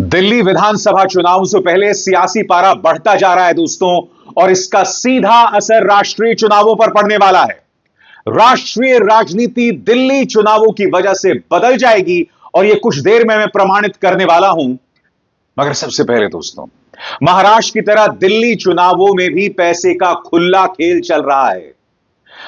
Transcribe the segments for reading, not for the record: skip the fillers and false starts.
दिल्ली विधानसभा चुनाव से पहले सियासी पारा बढ़ता जा रहा है दोस्तों, और इसका सीधा असर राष्ट्रीय चुनावों पर पड़ने वाला है। राष्ट्रीय राजनीति दिल्ली चुनावों की वजह से बदल जाएगी और यह कुछ देर में मैं प्रमाणित करने वाला हूं। मगर सबसे पहले दोस्तों, महाराष्ट्र की तरह दिल्ली चुनावों में भी पैसे का खुला खेल चल रहा है।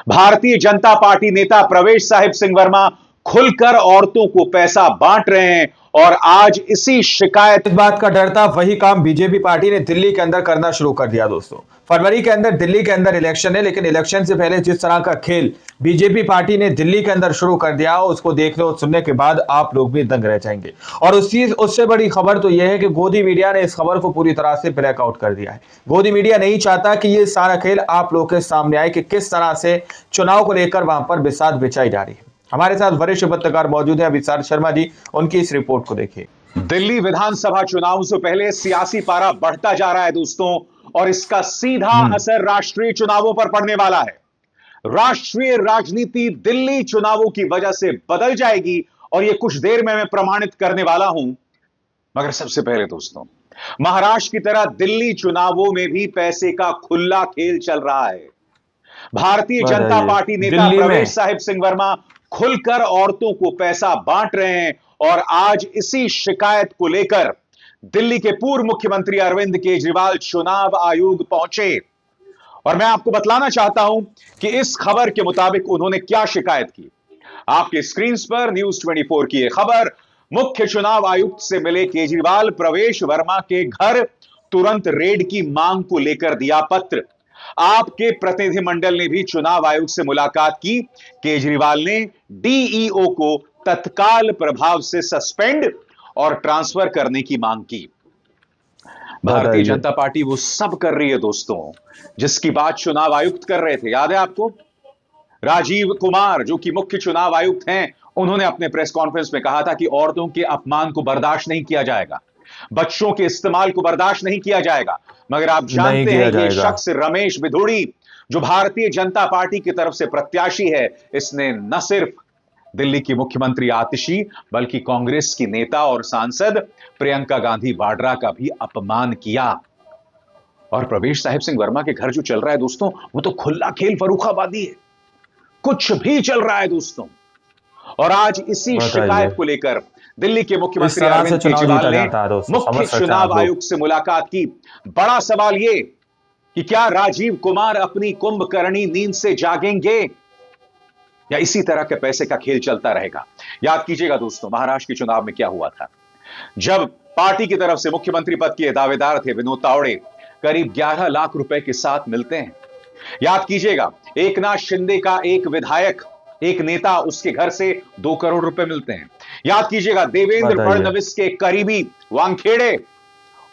भारतीय जनता पार्टी नेता प्रवेश साहिब सिंह वर्मा खुलकर औरतों को पैसा बांट रहे हैं और आज इसी शिकायत इस बात का डर था, वही काम बीजेपी पार्टी ने दिल्ली के अंदर करना शुरू कर दिया। दोस्तों, फरवरी के अंदर दिल्ली के अंदर इलेक्शन है, लेकिन इलेक्शन से पहले जिस तरह का खेल बीजेपी पार्टी ने दिल्ली के अंदर शुरू कर दिया, उसको देखने और सुनने के बाद आप लोग भी दंग रह जाएंगे। और उससे बड़ी खबर तो यह है कि गोदी मीडिया ने इस खबर को पूरी तरह से ब्लैकआउट कर दिया है। गोदी मीडिया नहीं चाहता कि ये सारा खेल आप लोग के सामने आए कि किस तरह से चुनाव को लेकर वहां पर बिसात बिछाई जा रही है। हमारे साथ वरिष्ठ पत्रकार मौजूद हैं विशाल शर्मा जी, उनकी इस रिपोर्ट को देखिए। दिल्ली विधानसभा चुनाव से पहले सियासी पारा बढ़ता जा रहा है दोस्तों, और इसका सीधा असर राष्ट्रीय चुनावों पर पड़ने वाला है। राष्ट्रीय राजनीति दिल्ली चुनावों की वजह से बदल जाएगी और यह कुछ देर में मैं प्रमाणित करने वाला हूं। मगर सबसे पहले दोस्तों, महाराष्ट्र की तरह दिल्ली चुनावों में भी पैसे का खुला खेल चल रहा है। भारतीय जनता पार्टी नेता प्रवेश साहिब सिंह वर्मा खुलकर औरतों को पैसा बांट रहे हैं और आज इसी शिकायत को लेकर दिल्ली के पूर्व मुख्यमंत्री अरविंद केजरीवाल चुनाव आयोग पहुंचे। और मैं आपको बतलाना चाहता हूं कि इस खबर के मुताबिक उन्होंने क्या शिकायत की। आपके स्क्रीन पर न्यूज 24 की यह खबर। मुख्य चुनाव आयुक्त से मिले केजरीवाल, प्रवेश वर्मा के घर तुरंत रेड की मांग को लेकर दिया पत्र। आपके प्रतिनिधिमंडल ने भी चुनाव आयोग से मुलाकात की। केजरीवाल ने डीईओ को तत्काल प्रभाव से सस्पेंड और ट्रांसफर करने की मांग की। भारतीय जनता पार्टी वो सब कर रही है दोस्तों जिसकी बात चुनाव आयुक्त कर रहे थे। याद है आपको? राजीव कुमार, जो कि मुख्य चुनाव आयुक्त हैं, उन्होंने अपने प्रेस कॉन्फ्रेंस में कहा था कि औरतों के अपमान को बर्दाश्त नहीं किया जाएगा, बच्चों के इस्तेमाल को बर्दाश्त नहीं किया जाएगा। मगर आप जानते हैं कि शख्स रमेश बिधूड़ी, जो भारतीय जनता पार्टी की तरफ से प्रत्याशी है, इसने न सिर्फ दिल्ली की मुख्यमंत्री आतिशी बल्कि कांग्रेस की नेता और सांसद प्रियंका गांधी वाड्रा का भी अपमान किया। और प्रवेश साहिब सिंह वर्मा के घर जो चल रहा है दोस्तों, वो तो खुला खेल फर्रुखाबादी है, कुछ भी चल रहा है दोस्तों। और आज इसी शिकायत को लेकर दिल्ली के मुख्यमंत्री अरविंद केजरीवाल ने मुख्य चुनाव आयुक्त से मुलाकात की। बड़ा सवाल यह कि क्या राजीव कुमार अपनी कुंभकर्णी नींद से जागेंगे या इसी तरह के पैसे का खेल चलता रहेगा? याद कीजिएगा दोस्तों, महाराष्ट्र के चुनाव में क्या हुआ था। जब पार्टी की तरफ से मुख्यमंत्री पद के दावेदार थे विनोद तावड़े, करीब 11 लाख रुपए के साथ मिलते हैं। याद कीजिएगा, एकनाथ शिंदे का एक विधायक, एक नेता, उसके घर से 2 करोड़ रुपए मिलते हैं। याद कीजिएगा, देवेंद्र फडणवीस के करीबी वानखेड़े,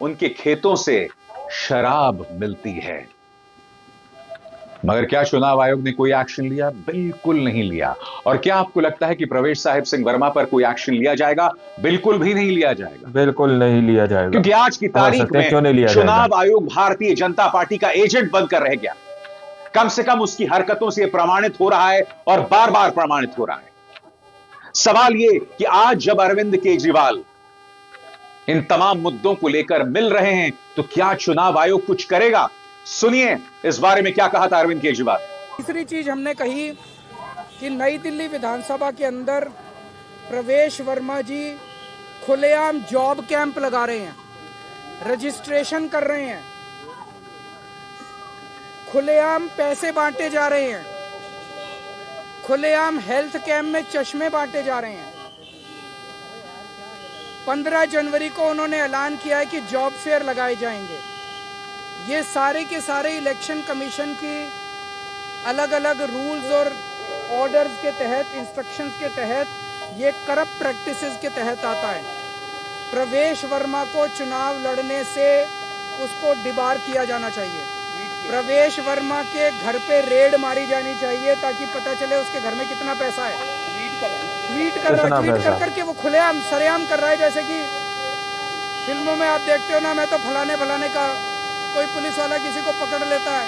उनके खेतों से शराब मिलती है। मगर क्या चुनाव आयोग ने कोई एक्शन लिया? बिल्कुल नहीं लिया। और क्या आपको लगता है कि प्रवेश साहिब सिंह वर्मा पर कोई एक्शन लिया जाएगा? बिल्कुल भी नहीं लिया जाएगा। बिल्कुल नहीं लिया जाएगा, क्योंकि आज की तारीख में चुनाव आयोग भारतीय जनता पार्टी का एजेंट बनकर रह गया। कम से कम उसकी हरकतों से प्रमाणित हो रहा है और बार बार प्रमाणित हो रहा है। सवाल यह कि आज जब अरविंद केजरीवाल इन तमाम मुद्दों को लेकर मिल रहे हैं, तो क्या चुनाव आयोग कुछ करेगा? सुनिए इस बारे में क्या कहा था अरविंद केजरीवाल। तीसरी चीज हमने कही कि नई दिल्ली विधानसभा के अंदर प्रवेश वर्मा जी खुलेआम जॉब कैंप लगा रहे हैं, रजिस्ट्रेशन कर रहे हैं, खुलेआम पैसे बांटे जा रहे हैं, खुलेआम हेल्थ कैंप में चश्मे बांटे जा रहे हैं। 15 जनवरी को उन्होंने ऐलान किया है कि जॉब फेयर लगाए जाएंगे। ये सारे के सारे इलेक्शन कमीशन की अलग अलग रूल्स और ऑर्डर्स के तहत, इंस्ट्रक्शंस के तहत, ये करप्ट प्रैक्टिसेस के तहत आता है। प्रवेश वर्मा को चुनाव लड़ने से उसको डिबार किया जाना चाहिए। प्रवेश वर्मा के घर पे रेड मारी जानी चाहिए ताकि पता चले उसके घर में कितना पैसा है। ट्वीट कर करके वो खुलेआम सरेआम कर रहा है। जैसे कि फिल्मों में आप देखते हो ना, मैं तो फलाने का, कोई पुलिस वाला किसी को पकड़ लेता है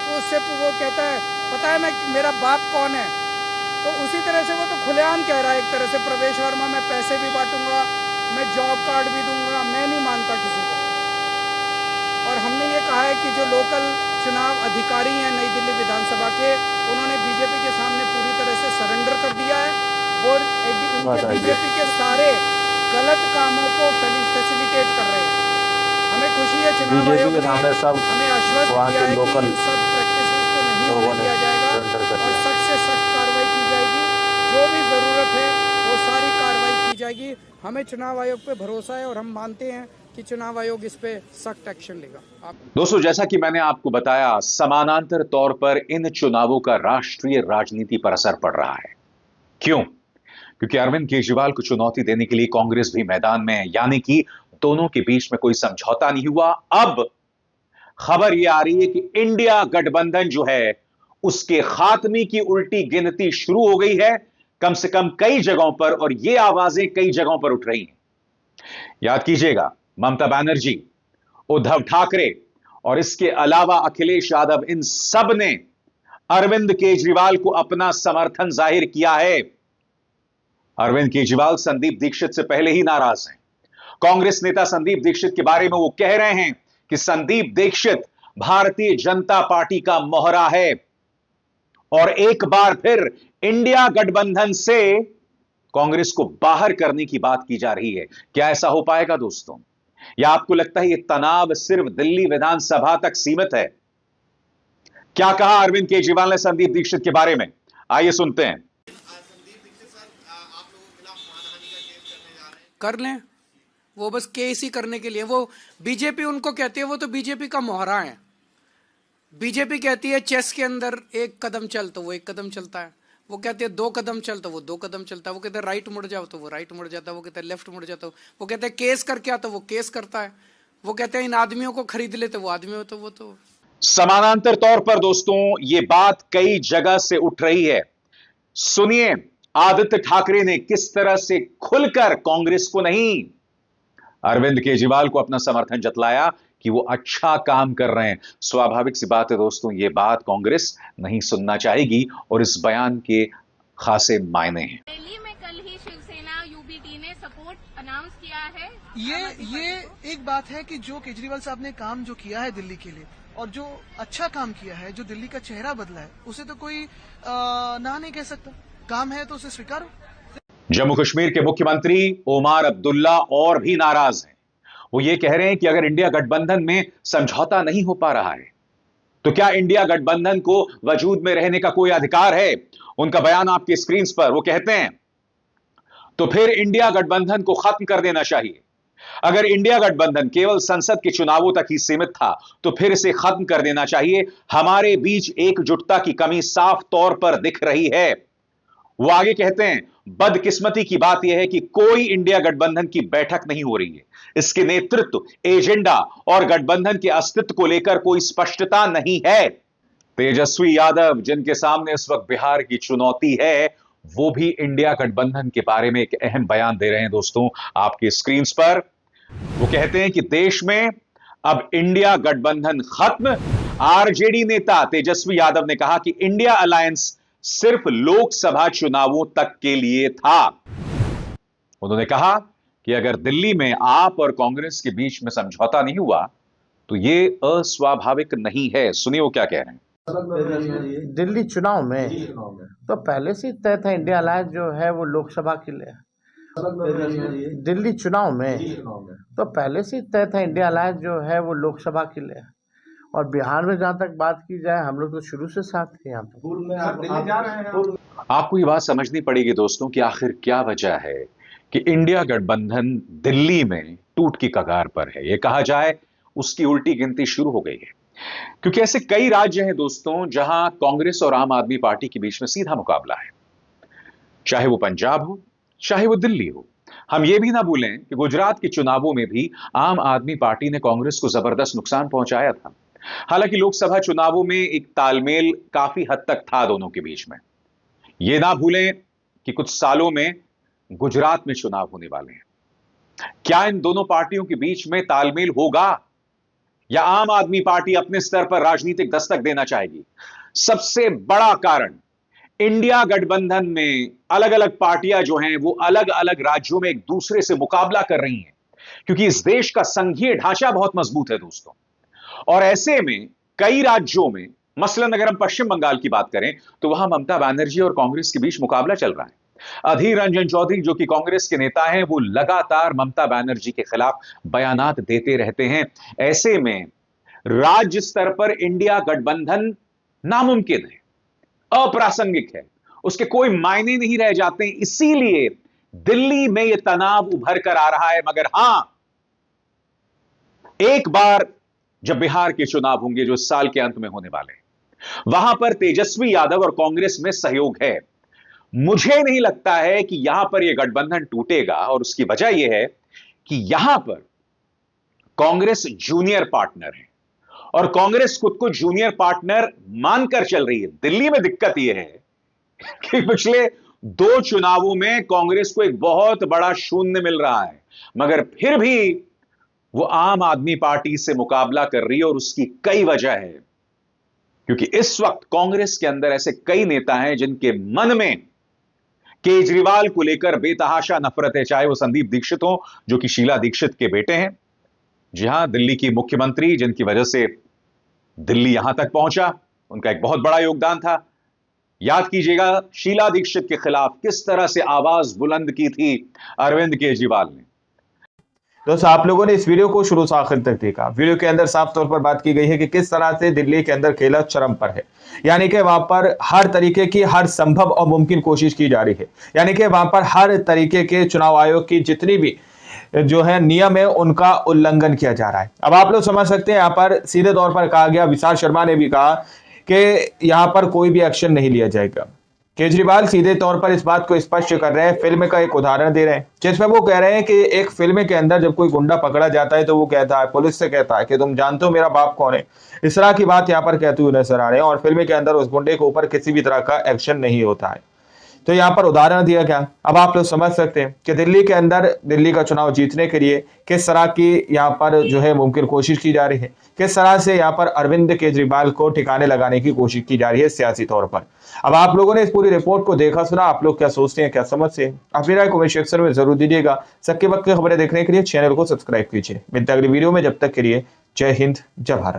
तो उससे वो कहता है पता है मैं मेरा बाप कौन है, तो उसी तरह से वो तो खुलेआम कह रहा है एक तरह से, प्रवेश वर्मा मैं पैसे भी बांटूंगा, मैं जॉब कार्ड भी दूंगा, मैं नहीं लोकल चुनाव अधिकारी हैं नई दिल्ली विधानसभा के, उन्होंने बीजेपी के सामने पूरी तरह से सरेंडर कर दिया है और बीजेपी के सारे गलत कामों को फैसिलिटेट कर रहे हैं। हमें खुशी है चुनाव आयोग ने हमें आश्वस्त किया है कि इन सब प्रैक्टिसेस को नहीं होने दिया जाएगा और सख्त से सख्त कार्रवाई की जाएगी। जो भी ज़रूरत है वो सारी कार्रवाई की जाएगी। हमें चुनाव आयोग पे भरोसा है और हम मानते हैं कि चुनाव आयोग इस पे सख्त एक्शन लेगा। दोस्तों, जैसा कि मैंने आपको बताया, समानांतर तौर पर इन चुनावों का राष्ट्रीय राजनीति पर असर पड़ रहा है। क्यों? क्योंकि अरविंद केजरीवाल को चुनौती देने के लिए कांग्रेस भी मैदान में है, यानी कि दोनों के बीच में कोई समझौता नहीं हुआ। अब खबर यह आ रही है कि इंडिया गठबंधन जो है उसके खात्मे की उल्टी गिनती शुरू हो गई है, कम से कम कई जगहों पर, और यह आवाजें कई जगहों पर उठ रही हैं। याद कीजिएगा, ममता बनर्जी, उद्धव ठाकरे और इसके अलावा अखिलेश यादव, इन सब ने अरविंद केजरीवाल को अपना समर्थन जाहिर किया है। अरविंद केजरीवाल संदीप दीक्षित से पहले ही नाराज हैं। कांग्रेस नेता संदीप दीक्षित के बारे में वो कह रहे हैं कि संदीप दीक्षित भारतीय जनता पार्टी का मोहरा है और एक बार फिर इंडिया गठबंधन से कांग्रेस को बाहर करने की बात की जा रही है। क्या ऐसा हो पाएगा दोस्तों? या आपको लगता है यह तनाव सिर्फ दिल्ली विधानसभा तक सीमित है? क्या कहा अरविंद केजरीवाल ने संदीप दीक्षित के बारे में, आइए सुनते हैं। कर लें, वो बस केस ही करने के लिए, वो बीजेपी उनको कहती है, वो तो बीजेपी का मोहरा है। बीजेपी कहती है चेस के अंदर एक कदम चल तो वो एक कदम चलता है, वो कहते हैं 2 कदम चल तो वो 2 कदम चलता है, वो कहते हैं राइट मुड़ जाओ तो वो राइट मुड़ जाता है, वो कहते हैं लेफ्ट मुड़ जाता है, वो कहते हैं केस करके आ तो वो केस करता है, वो कहते हैं इन आदमियों को खरीद ले तो वो आदमी हो तो वो तो। समानांतर तौर पर दोस्तों ये बात कई जगह से उठ रही है। सुनिए आदित्य ठाकरे ने किस तरह से खुलकर कांग्रेस को नहीं, अरविंद केजरीवाल को अपना समर्थन जतलाया कि वो अच्छा काम कर रहे हैं। स्वाभाविक सी बात है दोस्तों, ये बात कांग्रेस नहीं सुनना चाहेगी और इस बयान के खासे मायने हैं। दिल्ली में कल ही शिवसेना यूबीटी ने सपोर्ट अनाउंस किया है। ये एक बात है कि जो केजरीवाल साहब ने काम जो किया है दिल्ली के लिए और जो अच्छा काम किया है, जो दिल्ली का चेहरा बदला है, उसे तो कोई ना नहीं कह सकता। काम है तो उसे स्वीकारो। जम्मू कश्मीर के मुख्यमंत्री ओमार अब्दुल्ला और भी नाराज हैं। वो ये कह रहे हैं कि अगर इंडिया गठबंधन में समझौता नहीं हो पा रहा है तो क्या इंडिया गठबंधन को वजूद में रहने का कोई अधिकार है? उनका बयान आपकी स्क्रीन पर, वो कहते हैं तो फिर इंडिया गठबंधन को खत्म कर देना चाहिए। अगर इंडिया गठबंधन केवल संसद के चुनावों तक ही सीमित था तो फिर इसे खत्म कर देना चाहिए। हमारे बीच एकजुटता की कमी साफ तौर पर दिख रही है। वो आगे कहते हैं बदकिस्मती की बात यह है कि कोई इंडिया गठबंधन की बैठक नहीं हो रही है। इसके नेतृत्व, एजेंडा और गठबंधन के अस्तित्व को लेकर कोई स्पष्टता नहीं है। तेजस्वी यादव, जिनके सामने इस वक्त बिहार की चुनौती है, वो भी इंडिया गठबंधन के बारे में एक अहम बयान दे रहे हैं दोस्तों आपकी स्क्रीन पर। वो कहते हैं कि देश में अब इंडिया गठबंधन खत्म। आरजेडी नेता तेजस्वी यादव ने कहा कि इंडिया अलायंस सिर्फ लोकसभा चुनावों तक के लिए था। उन्होंने कहा कि अगर दिल्ली में आप और कांग्रेस के बीच में समझौता नहीं हुआ तो यह अस्वाभाविक नहीं है। सुनिए वो क्या कह रहे हैं। दिल्ली चुनाव में तो पहले से तय था इंडिया अलायंस जो है वो लोकसभा के लिए। दिल्ली चुनाव में तो पहले से तय था इंडिया अलायंस जो है वो लोकसभा के लिए। और बिहार में जहां तक बात की जाए, हम लोग तो शुरू से साथ थे। यहाँ पर आपको ये बात समझनी पड़ेगी दोस्तों कि आखिर क्या वजह है कि इंडिया गठबंधन दिल्ली में टूट की कगार पर है। यह कहा जाए उसकी उल्टी गिनती शुरू हो गई है, क्योंकि ऐसे कई राज्य हैं दोस्तों जहां कांग्रेस और आम आदमी पार्टी के बीच में सीधा मुकाबला है। चाहे वो पंजाब हो, चाहे वो दिल्ली हो। हम ये भी ना भूलें कि गुजरात के चुनावों में भी आम आदमी पार्टी ने कांग्रेस को जबरदस्त नुकसान पहुंचाया था। हालांकि लोकसभा चुनावों में एक तालमेल काफी हद तक था दोनों के बीच में। यह ना भूलें कि कुछ सालों में गुजरात में चुनाव होने वाले हैं। क्या इन दोनों पार्टियों के बीच में तालमेल होगा या आम आदमी पार्टी अपने स्तर पर राजनीतिक दस्तक देना चाहेगी? सबसे बड़ा कारण इंडिया गठबंधन में अलग अलग पार्टियां जो हैं वो अलग अलग राज्यों में एक दूसरे से मुकाबला कर रही हैं, क्योंकि इस देश का संघीय ढांचा बहुत मजबूत है दोस्तों। और ऐसे में कई राज्यों में, मसलन अगर हम पश्चिम बंगाल की बात करें तो वहां ममता बनर्जी और कांग्रेस के बीच मुकाबला चल रहा है। अधीर रंजन चौधरी जो कि कांग्रेस के नेता हैं, वो लगातार ममता बनर्जी के खिलाफ बयानात देते रहते हैं। ऐसे में राज्य स्तर पर इंडिया गठबंधन नामुमकिन है, अप्रासंगिक है, उसके कोई मायने नहीं रह जाते। इसीलिए दिल्ली में यह तनाव उभर कर आ रहा है। मगर हां, एक बार जब बिहार के चुनाव होंगे जो इस साल के अंत में होने वाले हैं, वहां पर तेजस्वी यादव और कांग्रेस में सहयोग है। मुझे नहीं लगता है कि यहां पर यह गठबंधन टूटेगा, और उसकी वजह यह है कि यहां पर कांग्रेस जूनियर पार्टनर है और कांग्रेस खुद को जूनियर पार्टनर मानकर चल रही है। दिल्ली में दिक्कत यह है कि पिछले 2 चुनावों में कांग्रेस को एक बहुत बड़ा शून्य मिल रहा है, मगर फिर भी वो आम आदमी पार्टी से मुकाबला कर रही है। और उसकी कई वजह है, क्योंकि इस वक्त कांग्रेस के अंदर ऐसे कई नेता हैं जिनके मन में केजरीवाल को लेकर बेतहाशा नफरत है, चाहे वो संदीप दीक्षित हो जो कि शीला दीक्षित के बेटे हैं। जी हां, दिल्ली की मुख्यमंत्री जिनकी वजह से दिल्ली यहां तक पहुंचा, उनका एक बहुत बड़ा योगदान था। याद कीजिएगा शीला दीक्षित के खिलाफ किस तरह से आवाज बुलंद की थी अरविंद केजरीवाल ने। दोस्तों, आप लोगों ने इस वीडियो को शुरू से आखिर तक देखा। वीडियो के अंदर साफ तौर पर बात की गई है कि किस तरह से दिल्ली के अंदर खेला चरम पर है, यानी कि वहां पर हर तरीके की हर संभव और मुमकिन कोशिश की जा रही है, यानी कि वहां पर हर तरीके के चुनाव आयोग की जितनी भी जो है नियम है उनका उल्लंघन किया जा रहा है। अब आप लोग समझ सकते हैं, यहाँ पर सीधे तौर पर कहा गया, विशाल शर्मा ने भी कहा कि यहाँ पर कोई भी एक्शन नहीं लिया जाएगा। केजरीवाल सीधे तौर पर इस बात को स्पष्ट कर रहे हैं, फिल्म का एक उदाहरण दे रहे हैं, जिसमें वो कह रहे हैं कि एक फिल्म के अंदर जब कोई गुंडा पकड़ा जाता है तो वो कहता है, पुलिस से कहता है कि तुम जानते हो मेरा बाप कौन है। इस तरह की बात यहाँ पर कहते हुए नजर आ रहे हैं, और फिल्म के अंदर उस गुंडे के ऊपर किसी भी तरह का एक्शन नहीं होता है। तो यहाँ पर उदाहरण दिया गया। अब आप लोग समझ सकते हैं कि दिल्ली के अंदर दिल्ली का चुनाव जीतने के लिए किस तरह की यहाँ पर जो है मुमकिन कोशिश की जा रही है, किस तरह से यहाँ पर अरविंद केजरीवाल को ठिकाने लगाने की कोशिश की जा रही है सियासी तौर पर। अब आप लोगों ने इस पूरी रिपोर्ट को देखा सुना, आप लोग क्या सोचते हैं, क्या समझते हैं, अपनी राय कमेंट सेक्शन में जरूर दीजिएगा। सबके वक्त की खबरें देखने के लिए चैनल को सब्सक्राइब कीजिए। मिलते हैं अगली वीडियो में, जब तक के लिए जय हिंद, जय भारत।